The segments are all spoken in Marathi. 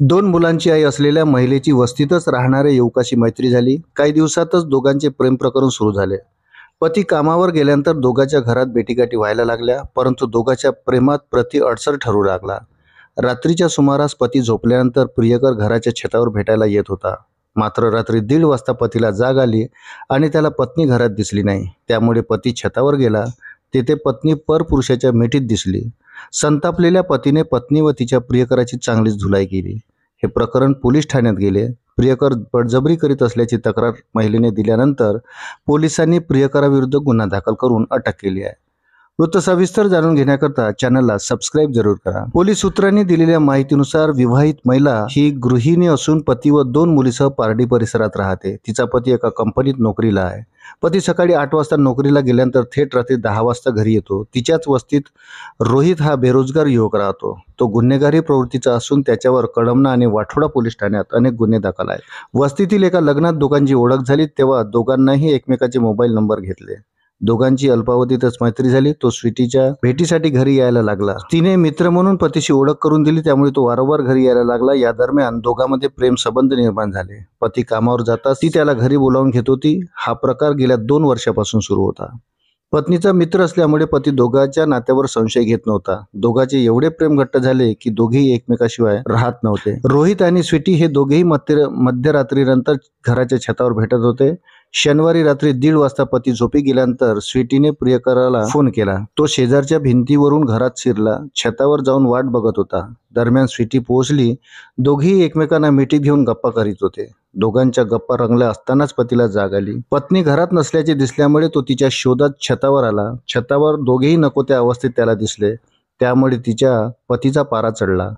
दोन मुलांची आई असलेल्या महिलेची वस्तीतच राहणाऱ्या युवकाशी मैत्री झाली. काही दिवसातच दोघांचे प्रेम प्रकरण सुरू झाले. पती कामावर गेल्यानंतर दोघांच्या घरात भेटीगाठी व्हायला लागल्या, परंतु दोघांच्या प्रेमात प्रति अडसर ठरू लागला. रात्रीच्या सुमारास पती झोपल्यानंतर प्रियकर घराच्या छतावर भेटायला येत होता. मात्र रात्री 1:30 वाजता पतीला जाग आली आणि त्याला पत्नी घरात दिसली नाही. त्यामुळे पती छतावर गेला. तेथे पत्नी परपुरुषाच्या मिठीत दिसली. संतापलेल्या पतीने पत्नी व तिच्या प्रियकराची चांगलीच धुलाई केली. हे प्रकरण पोलीस ठाण्यात गेले. प्रियकर बळजबरी करीत असल्याची तक्रार महिलेने दिल्यानंतर पोलिसांनी प्रियकराविरुद्ध गुन्हा दाखल करून अटक केली आहे. वृत्त सविस्तर जाणून घेण्याकरता चॅनलला सबस्क्राईब जरूर करा. पोलीस सूत्रांनी दिलेल्या माहितीनुसार विवाहित महिला ही गृहिणी असून पती व 2 मुलीसह पारडी परिसरात राहते. तिचा पती एका कंपनीत नोकरीला आहे. पती सकाळी 8 वाजता नोकरीला गेल्यानंतर थेट रात्री 10 वाजता घरी येतो. तिच्याच वस्तीत रोहित हा बेरोजगार युवक राहतो. तो गुन्हेगारी प्रवृत्तीचा असून त्याच्यावर कळमना आणि वाठोडा पोलीस ठाण्यात अनेक गुन्हे दाखल आहेत. वस्तीतील एका लग्नात दोघांची ओळख झाली तेव्हा दोघांनाही एकमेकाचे मोबाईल नंबर घेतले. दोघांची अल्पावधीतच मैत्री झाली. तो स्वीटीच्या भेटीसाठी घरी यायला लागला. तिने मित्र म्हणून पतीशी ओळख करून दिली, त्यामुळे तो वारंवार घरी यायला लागला. या दरम्यान दोघांमध्ये प्रेम संबंध निर्माण झाले. पती कामावर जाताच ती त्याला घरी बोलावून घेत होती. हा प्रकार गेल्या 2 वर्षापासून सुरू होता. पत्नीचा मित्र असल्यामुळे पती दोघांच्या नात्यावर संशय घेत नव्हता. दोघांचे एवढे प्रेम घट्ट झाले की दोघेही एकमेकाशिवाय राहत नव्हते. रोहित आणि स्वीटी हे दोघेही मध्यरात्रीनंतर घराच्या छतावर भेटत होते. शनिवारी रात्री 1:30 वाजता पती झोपी गेल्यानंतर स्वीटीने प्रियकराला फोन केला. तो शेजारच्या भिंतीवरून घरात शिरला. छतावर जाऊन वाट बघत होता. दरम्यान स्वीटी पोहोचली. दोघेही एकमेकांना मिठीत घेऊन गप्पा करीत होते. दोघांच्या गप्पा रंगल्या असतानाच पतीला जाग आली. पत्नी घरात नसल्याचे दिसल्यामुळे तो तिच्या शोधात छतावर आला. छतावर दोघेही नको त्या अवस्थेत त्याला दिसले. त्यामुळे तिच्या पतीचा पारा चढला.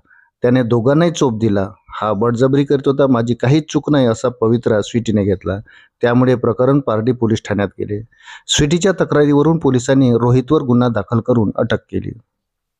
त्याने दोघांनाही चोप दिला. हा बळजबरी करत होता, माझी काहीच चूक नाही असा पवित्रा स्वीटीने घेतला. त्यामुळे प्रकरण पारडी पोलीस ठाण्यात गेले. स्वीटीच्या तक्रारीवरून पोलिसांनी रोहितवर गुन्हा दाखल करून अटक केली.